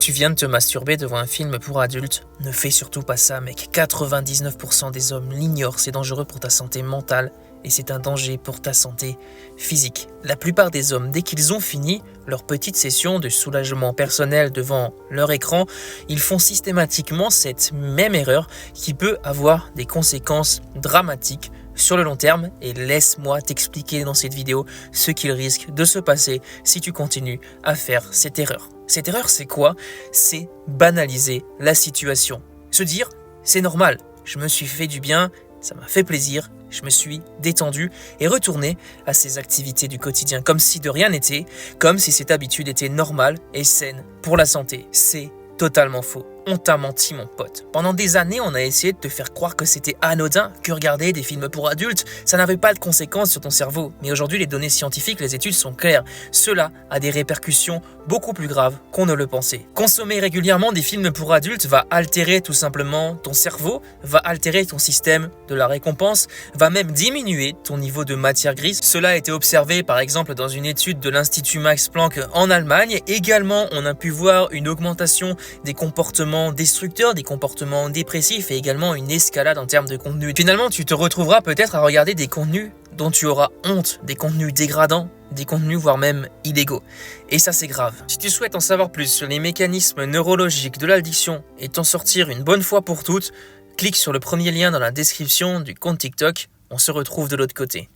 Tu viens de te masturber devant un film pour adultes? Ne fais surtout pas ça, mec. 99% des hommes l'ignorent, c'est dangereux pour ta santé mentale et c'est un danger pour ta santé physique. La plupart des hommes, dès qu'ils ont fini leur petite session de soulagement personnel devant leur écran, ils font systématiquement cette même erreur qui peut avoir des conséquences dramatiques sur le long terme, et laisse-moi t'expliquer dans cette vidéo ce qu'il risque de se passer si tu continues à faire cette erreur. Cette erreur, c'est quoi? C'est banaliser la situation. Se dire, c'est normal, je me suis fait du bien, ça m'a fait plaisir, je me suis détendu, et retourner à ses activités du quotidien comme si de rien n'était, comme si cette habitude était normale et saine pour la santé. C'est totalement faux. On t'a menti, mon pote. Pendant des années, on a essayé de te faire croire que c'était anodin, que regarder des films pour adultes, ça n'avait pas de conséquences sur ton cerveau. Mais aujourd'hui, les données scientifiques, les études sont claires. Cela a des répercussions beaucoup plus graves qu'on ne le pensait. Consommer régulièrement des films pour adultes va altérer tout simplement ton cerveau, va altérer ton système de la récompense, va même diminuer ton niveau de matière grise. Cela a été observé par exemple dans une étude de l'Institut Max Planck en Allemagne. Également, on a pu voir une augmentation des comportements destructeurs, des comportements dépressifs et également une escalade en termes de contenu. Finalement, tu te retrouveras peut-être à regarder des contenus dont tu auras honte, des contenus dégradants, des contenus voire même illégaux. Et ça, c'est grave. Si tu souhaites en savoir plus sur les mécanismes neurologiques de l'addiction et t'en sortir une bonne fois pour toutes, clique sur le premier lien dans la description du compte TikTok. On se retrouve de l'autre côté.